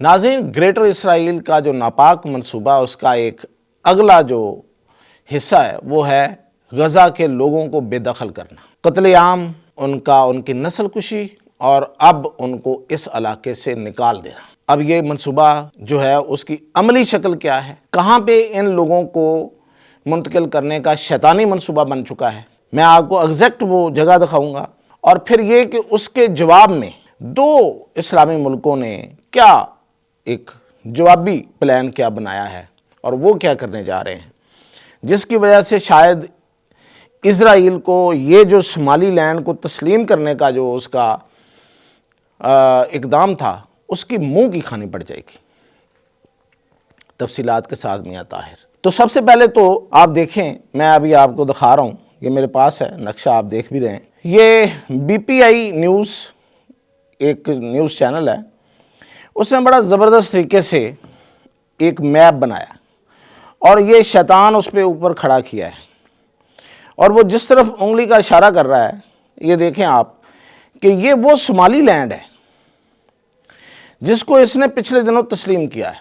ناظرین، گریٹر اسرائیل کا جو ناپاک منصوبہ اس کا ایک اگلا جو حصہ ہے وہ ہے غزہ کے لوگوں کو بے دخل کرنا، قتل عام، ان کی نسل کشی، اور اب ان کو اس علاقے سے نکال دینا۔ اب یہ منصوبہ جو ہے اس کی عملی شکل کیا ہے، کہاں پہ ان لوگوں کو منتقل کرنے کا شیطانی منصوبہ بن چکا ہے، میں آپ کو ایگزیکٹ وہ جگہ دکھاؤں گا، اور پھر یہ کہ اس کے جواب میں دو اسلامی ملکوں نے کیا ایک جوابی پلان کیا بنایا ہے اور وہ کیا کرنے جا رہے ہیں، جس کی وجہ سے شاید اسرائیل کو یہ جو شمالی لینڈ کو تسلیم کرنے کا جو اس کا اقدام تھا اس کی منہ کی کھانی پڑ جائے گی۔ تفصیلات کے ساتھ میاں طاہر۔ تو سب سے پہلے تو آپ دیکھیں، میں ابھی آپ کو دکھا رہا ہوں، یہ میرے پاس ہے نقشہ، آپ دیکھ بھی رہے ہیں، یہ بی پی آئی نیوز ایک نیوز چینل ہے، اس نے بڑا زبردست طریقے سے ایک میپ بنایا اور یہ شیطان اس پہ اوپر کھڑا کیا ہے، اور وہ جس طرف انگلی کا اشارہ کر رہا ہے، یہ دیکھیں آپ کہ یہ وہ شمالی لینڈ ہے جس کو اس نے پچھلے دنوں تسلیم کیا ہے۔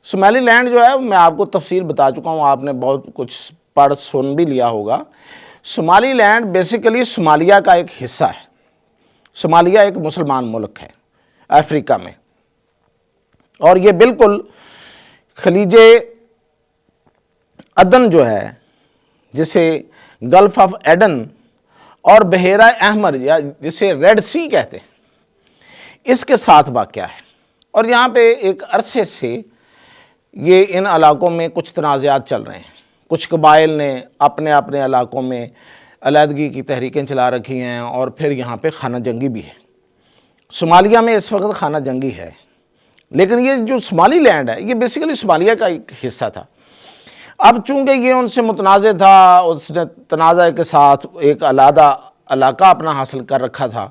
شمالی لینڈ جو ہے میں آپ کو تفصیل بتا چکا ہوں، آپ نے بہت کچھ پڑھ سن بھی لیا ہوگا۔ شمالی لینڈ بیسیکلی صومالیہ کا ایک حصہ ہے۔ صومالیہ ایک مسلمان ملک ہے افریقہ میں، اور یہ بالکل خلیج عدن جو ہے، جسے گلف آف ایڈن اور بحیرہ احمر یا جسے ریڈ سی کہتے ہیں، اس کے ساتھ واقع ہے، اور یہاں پہ ایک عرصے سے یہ ان علاقوں میں کچھ تنازعات چل رہے ہیں۔ کچھ قبائل نے اپنے اپنے علاقوں میں علیحدگی کی تحریکیں چلا رکھی ہیں، اور پھر یہاں پہ خانہ جنگی بھی ہے۔ صومالیہ میں اس وقت خانہ جنگی ہے، لیکن یہ جو شمالی لینڈ ہے یہ بیسیکلی صومالیہ کا ایک حصہ تھا۔ اب چونکہ یہ ان سے متنازع تھا، اس نے تنازع کے ساتھ ایک علیحدہ علاقہ اپنا حاصل کر رکھا تھا،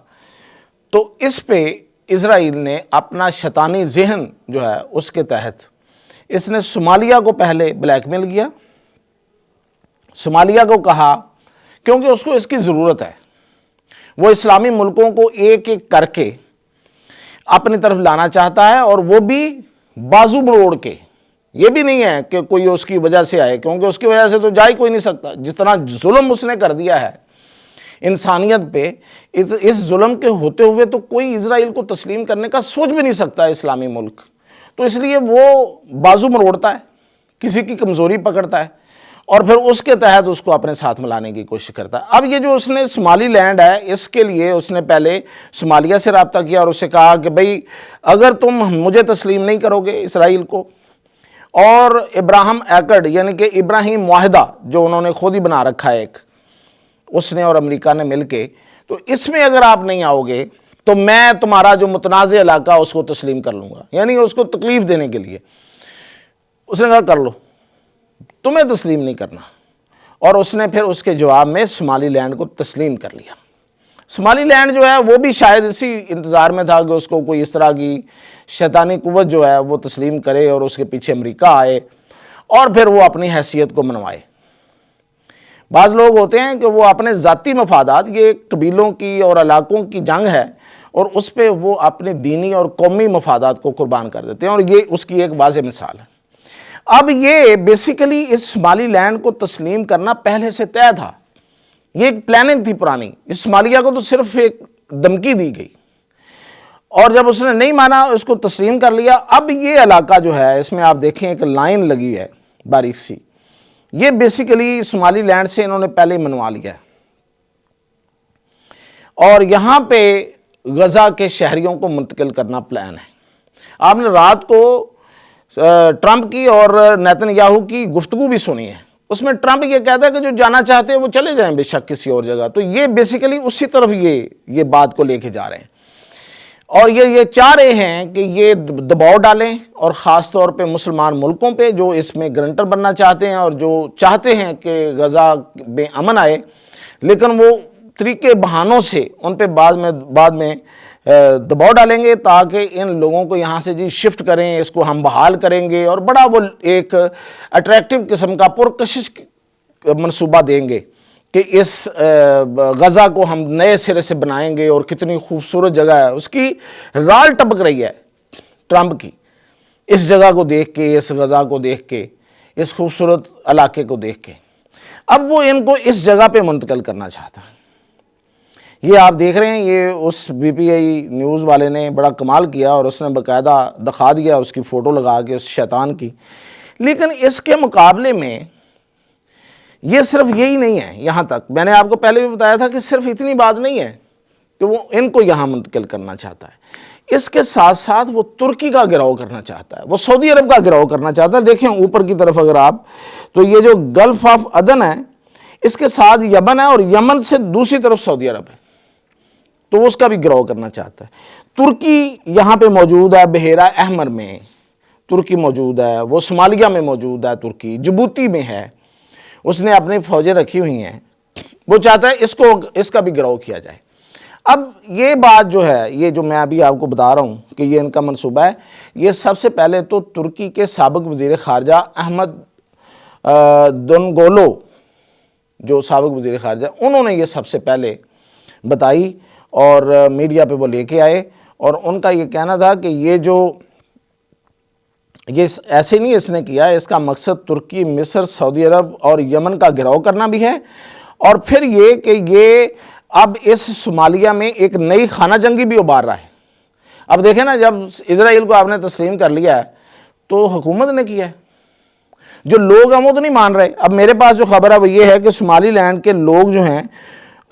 تو اس پہ اسرائیل نے اپنا شیطانی ذہن جو ہے اس کے تحت اس نے صومالیہ کو پہلے بلیک میل کیا۔ صومالیہ کو کہا، کیونکہ اس کو اس کی ضرورت ہے، وہ اسلامی ملکوں کو ایک ایک کر کے اپنی طرف لانا چاہتا ہے، اور وہ بھی بازو مروڑ کے۔ یہ بھی نہیں ہے کہ کوئی اس کی وجہ سے آئے، کیونکہ اس کی وجہ سے تو جا ہی کوئی نہیں سکتا۔ جس طرح ظلم اس نے کر دیا ہے انسانیت پہ، اس ظلم کے ہوتے ہوئے تو کوئی اسرائیل کو تسلیم کرنے کا سوچ بھی نہیں سکتا اسلامی ملک، تو اس لیے وہ بازو مروڑتا ہے، کسی کی کمزوری پکڑتا ہے، اور پھر اس کے تحت اس کو اپنے ساتھ ملانے کی کوشش کرتا ہے۔ اب یہ جو اس نے شمالی لینڈ ہے، اس کے لیے اس نے پہلے صومالیہ سے رابطہ کیا اور اس سے کہا کہ بھئی اگر تم مجھے تسلیم نہیں کرو گے اسرائیل کو، اور ابراہیم ایکڈ یعنی کہ ابراہیم معاہدہ جو انہوں نے خود ہی بنا رکھا ہے ایک، اس نے اور امریکہ نے مل کے، تو اس میں اگر آپ نہیں آؤ گے تو میں تمہارا جو متنازع علاقہ اس کو تسلیم کر لوں گا، یعنی اس کو تکلیف دینے کے لیے اس نے کہا کر لو، تمہیں تسلیم نہیں کرنا، اور اس نے پھر اس کے جواب میں شمالی لینڈ کو تسلیم کر لیا۔ شمالی لینڈ جو ہے وہ بھی شاید اسی انتظار میں تھا کہ اس کو کوئی اس طرح کی شیطانی قوت جو ہے وہ تسلیم کرے اور اس کے پیچھے امریکہ آئے اور پھر وہ اپنی حیثیت کو منوائے۔ بعض لوگ ہوتے ہیں کہ وہ اپنے ذاتی مفادات، یہ قبیلوں کی اور علاقوں کی جنگ ہے، اور اس پہ وہ اپنے دینی اور قومی مفادات کو قربان کر دیتے ہیں، اور یہ اس کی ایک واضح مثال ہے۔ اب یہ بیسیکلی اس شمالی لینڈ کو تسلیم کرنا پہلے سے طے تھا، یہ ایک پلاننگ تھی پرانی۔ اس صومالیہ کو تو صرف ایک دھمکی دی گئی، اور جب اس نے نہیں مانا اس کو تسلیم کر لیا۔ اب یہ علاقہ جو ہے، اس میں آپ دیکھیں ایک لائن لگی ہے باریک سی، یہ بیسیکلی شمالی لینڈ سے انہوں نے پہلے ہی منوا لیا ہے، اور یہاں پہ غزہ کے شہریوں کو منتقل کرنا پلان ہے۔ آپ نے رات کو ٹرمپ کی اور نیتن یاہو کی گفتگو بھی سنی ہے، اس میں ٹرمپ یہ کہتا ہے کہ جو جانا چاہتے ہیں وہ چلے جائیں بے شک کسی اور جگہ، تو یہ بیسیکلی اسی طرف یہ بات کو لے کے جا رہے ہیں، اور یہ چاہ رہے ہیں کہ یہ دباؤ ڈالیں، اور خاص طور پہ مسلمان ملکوں پہ جو اس میں گرنٹر بننا چاہتے ہیں اور جو چاہتے ہیں کہ غزہ میں امن آئے، لیکن وہ طریقے بہانوں سے ان پہ بعد میں دباؤ ڈالیں گے تاکہ ان لوگوں کو یہاں سے جی شفٹ کریں، اس کو ہم بحال کریں گے، اور بڑا وہ ایک اٹریکٹیو قسم کا پرکشش منصوبہ دیں گے کہ اس غزہ کو ہم نئے سرے سے بنائیں گے، اور کتنی خوبصورت جگہ ہے، اس کی رال ٹپک رہی ہے ٹرمپ کی، اس جگہ کو دیکھ کے، اس غزہ کو دیکھ کے، اس خوبصورت علاقے کو دیکھ کے، اب وہ ان کو اس جگہ پہ منتقل کرنا چاہتا ہے۔ یہ آپ دیکھ رہے ہیں، یہ اس بی پی آئی نیوز والے نے بڑا کمال کیا اور اس نے باقاعدہ دکھا دیا اس کی فوٹو لگا کے اس شیطان کی۔ لیکن اس کے مقابلے میں یہ صرف یہی نہیں ہے، یہاں تک میں نے آپ کو پہلے بھی بتایا تھا کہ صرف اتنی بات نہیں ہے کہ وہ ان کو یہاں منتقل کرنا چاہتا ہے، اس کے ساتھ ساتھ وہ ترکی کا گھراؤ کرنا چاہتا ہے، وہ سعودی عرب کا گھراؤ کرنا چاہتا ہے۔ دیکھیں اوپر کی طرف اگر آپ، تو یہ جو گلف آف عدن ہے اس کے ساتھ یمن ہے، اور یمن سے دوسری طرف سعودی عرب ہے، تو وہ اس کا بھی گھراؤ کرنا چاہتا ہے۔ ترکی یہاں پہ موجود ہے، بحیرہ احمر میں ترکی موجود ہے، وہ صومالیہ میں موجود ہے، ترکی جبوتی میں ہے، اس نے اپنی فوجیں رکھی ہوئی ہیں، وہ چاہتا ہے اس کا بھی گھراؤ کیا جائے۔ اب یہ بات جو ہے، یہ جو میں ابھی آپ کو بتا رہا ہوں کہ یہ ان کا منصوبہ ہے، یہ سب سے پہلے تو ترکی کے سابق وزیر خارجہ احمد دونگولو، جو سابق وزیر خارجہ، انہوں نے یہ سب سے پہلے بتائی اور میڈیا پہ وہ لے کے آئے، اور ان کا یہ کہنا تھا کہ یہ ایسے نہیں اس نے کیا، اس کا مقصد ترکی، مصر، سعودی عرب اور یمن کا گھراؤ کرنا بھی ہے، اور پھر یہ کہ یہ اب اس صومالیہ میں ایک نئی خانہ جنگی بھی ابھار رہا ہے۔ اب دیکھیں نا، جب اسرائیل کو آپ نے تسلیم کر لیا ہے تو حکومت نے کیا ہے، جو لوگ ہیں وہ تو نہیں مان رہے۔ اب میرے پاس جو خبر ہے وہ یہ ہے کہ صومالی لینڈ کے لوگ جو ہیں،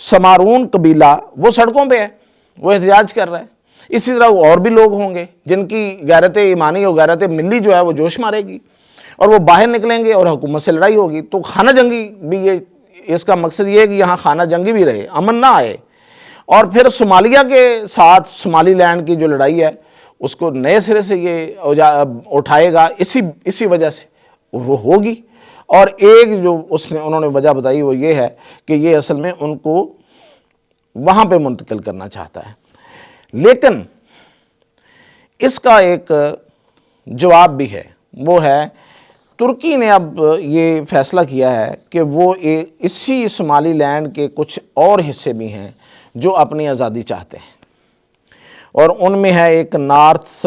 سمارون قبیلہ، وہ سڑکوں پہ ہے، وہ احتجاج کر رہا ہے۔ اسی طرح اور بھی لوگ ہوں گے جن کی غیرت ایمانی اور غیرت ملی جو ہے وہ جوش مارے گی، اور وہ باہر نکلیں گے اور حکومت سے لڑائی ہوگی۔ تو خانہ جنگی بھی اس کا مقصد یہ ہے کہ یہاں خانہ جنگی بھی رہے، امن نہ آئے، اور پھر صومالیہ کے ساتھ صومالی لینڈ کی جو لڑائی ہے اس کو نئے سرے سے یہ اٹھائے گا، اسی وجہ سے وہ ہوگی۔ اور ایک جو انہوں نے وجہ بتائی وہ یہ ہے کہ یہ اصل میں ان کو وہاں پہ منتقل کرنا چاہتا ہے۔ لیکن اس کا ایک جواب بھی ہے، وہ ہے ترکی نے اب یہ فیصلہ کیا ہے کہ وہ اسی صومالی لینڈ کے کچھ اور حصے بھی ہیں جو اپنی آزادی چاہتے ہیں، اور ان میں ہے ایک نارتھ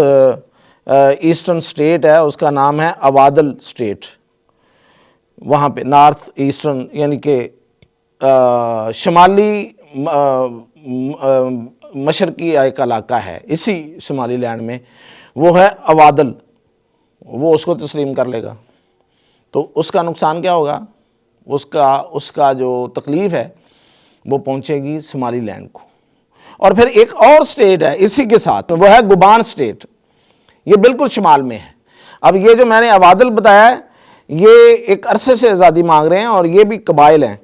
ایسٹرن سٹیٹ ہے، اس کا نام ہے عوادل سٹیٹ۔ وہاں پہ نارتھ ایسٹرن یعنی کہ شمالی مشرقی ایک علاقہ ہے اسی صومالی لینڈ میں، وہ ہے عوادل، وہ اس کو تسلیم کر لے گا تو اس کا نقصان کیا ہوگا؟ اس کا جو تکلیف ہے وہ پہنچے گی صومالی لینڈ کو۔ اور پھر ایک اور سٹیٹ ہے اسی کے ساتھ، وہ ہے گوبان سٹیٹ، یہ بالکل شمال میں ہے۔ اب یہ جو میں نے عوادل بتایا ہے یہ ایک عرصے سے آزادی مانگ رہے ہیں، اور یہ بھی قبائل ہیں،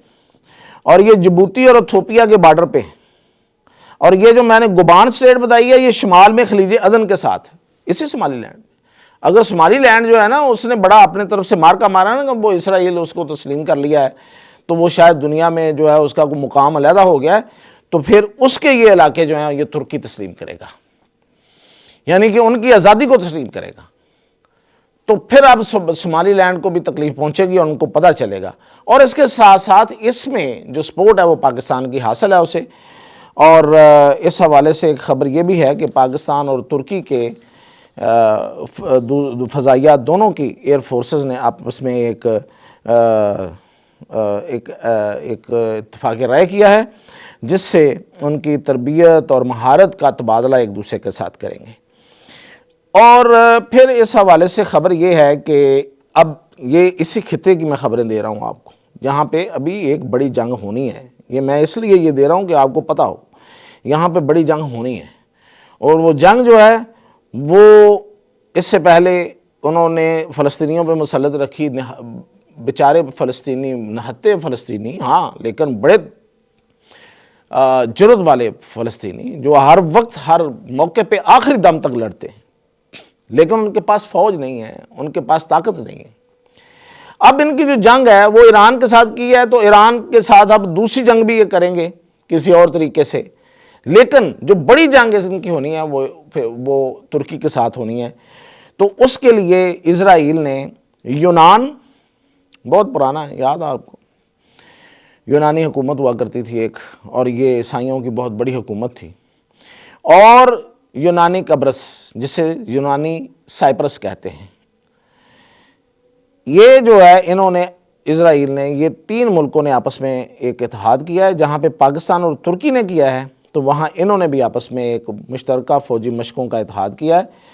اور یہ جبوتی اور ایتھوپیا کے بارڈر پہ ہیں۔ اور یہ جو میں نے گوبان سٹیٹ بتائی ہے یہ شمال میں خلیج عدن کے ساتھ ہے، اسی صومالی لینڈ میں۔ اگر صومالی لینڈ جو ہے نا اس نے بڑا اپنے طرف سے مارکا مارا نا کہ وہ اسرائیل اس کو تسلیم کر لیا ہے، تو وہ شاید دنیا میں جو ہے اس کا کوئی مقام علیحدہ ہو گیا ہے، تو پھر اس کے یہ علاقے جو ہیں یہ ترکی تسلیم کرے گا، یعنی کہ ان کی آزادی کو تسلیم کرے گا۔ تو پھر اب صومالی لینڈ کو بھی تکلیف پہنچے گی اور ان کو پتہ چلے گا، اور اس کے ساتھ ساتھ اس میں جو سپورٹ ہے وہ پاکستان کی حاصل ہے اسے۔ اور اس حوالے سے ایک خبر یہ بھی ہے کہ پاکستان اور ترکی کے فضائیہ دونوں کی ایئر فورسز نے آپس میں ایک اتفاق رائے کیا ہے، جس سے ان کی تربیت اور مہارت کا تبادلہ ایک دوسرے کے ساتھ کریں گے۔ اور پھر اس حوالے سے خبر یہ ہے کہ اب یہ اسی خطے کی میں خبریں دے رہا ہوں آپ کو، جہاں پہ ابھی ایک بڑی جنگ ہونی ہے۔ یہ میں اس لیے یہ دے رہا ہوں کہ آپ کو پتہ ہو یہاں پہ بڑی جنگ ہونی ہے، اور وہ جنگ جو ہے وہ اس سے پہلے انہوں نے فلسطینیوں پہ مسلط رکھی، بیچارے فلسطینی، نہتے فلسطینی، ہاں لیکن بڑے جرأت والے فلسطینی جو ہر وقت ہر موقع پہ آخری دم تک لڑتے ہیں، لیکن ان کے پاس فوج نہیں ہے، ان کے پاس طاقت نہیں ہے۔ اب ان کی جو جنگ ہے وہ ایران کے ساتھ کی ہے، تو ایران کے ساتھ اب دوسری جنگ بھی یہ کریں گے کسی اور طریقے سے، لیکن جو بڑی جنگ ان کی ہونی ہے وہ ترکی کے ساتھ ہونی ہے۔ تو اس کے لیے اسرائیل نے یونان، بہت پرانا ہے، یاد ہے آپ کو، یونانی حکومت ہوا کرتی تھی ایک، اور یہ عیسائیوں کی بہت بڑی حکومت تھی، اور یونانی قبرص، جسے یونانی سائپرس کہتے ہیں، یہ جو ہے انہوں نے اسرائیل نے، یہ 3 ملکوں نے آپس میں ایک اتحاد کیا ہے۔ جہاں پہ پاکستان اور ترکی نے کیا ہے تو وہاں انہوں نے بھی آپس میں ایک مشترکہ فوجی مشقوں کا اتحاد کیا ہے۔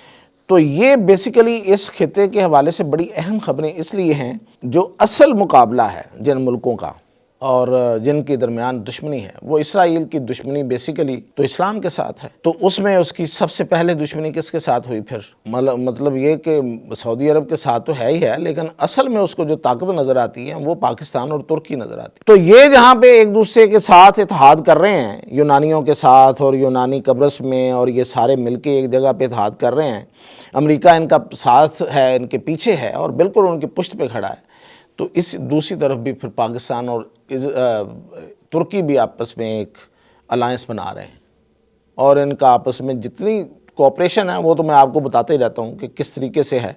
تو یہ بیسیکلی اس خطے کے حوالے سے بڑی اہم خبریں اس لیے ہیں، جو اصل مقابلہ ہے جن ملکوں کا اور جن کے درمیان دشمنی ہے، وہ اسرائیل کی دشمنی بیسیکلی تو اسلام کے ساتھ ہے۔ تو اس میں اس کی سب سے پہلے دشمنی کس کے ساتھ ہوئی؟ پھر مطلب یہ کہ سعودی عرب کے ساتھ تو ہے ہی ہے، لیکن اصل میں اس کو جو طاقت نظر آتی ہے وہ پاکستان اور ترکی نظر آتی ہے۔ تو یہ جہاں پہ ایک دوسرے کے ساتھ اتحاد کر رہے ہیں، یونانیوں کے ساتھ اور یونانی قبرص میں، اور یہ سارے مل کے ایک جگہ پہ اتحاد کر رہے ہیں، امریکہ ان کا ساتھ ہے، ان کے پیچھے ہے اور بالکل ان کی پشت پہ کھڑا ہے، تو اس دوسری طرف بھی پھر پاکستان اور ترکی بھی آپس میں ایک الائنس بنا رہے ہیں، اور ان کا آپس میں جتنی کوآپریشن ہے وہ تو میں آپ کو بتاتے ہی رہتا ہوں کہ کس طریقے سے ہے۔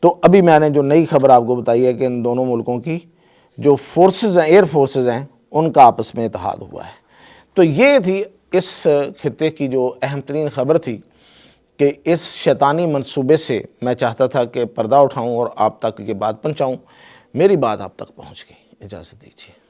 تو ابھی میں نے جو نئی خبر آپ کو بتائی ہے کہ ان دونوں ملکوں کی جو فورسز ہیں، ایئر فورسز ہیں، ان کا آپس میں اتحاد ہوا ہے۔ تو یہ تھی اس خطے کی جو اہم ترین خبر تھی، کہ اس شیطانی منصوبے سے میں چاہتا تھا کہ پردہ اٹھاؤں اور آپ تک یہ بات پہنچاؤں۔ میری بات آپ تک پہنچ گئی، اجازت دیجیے۔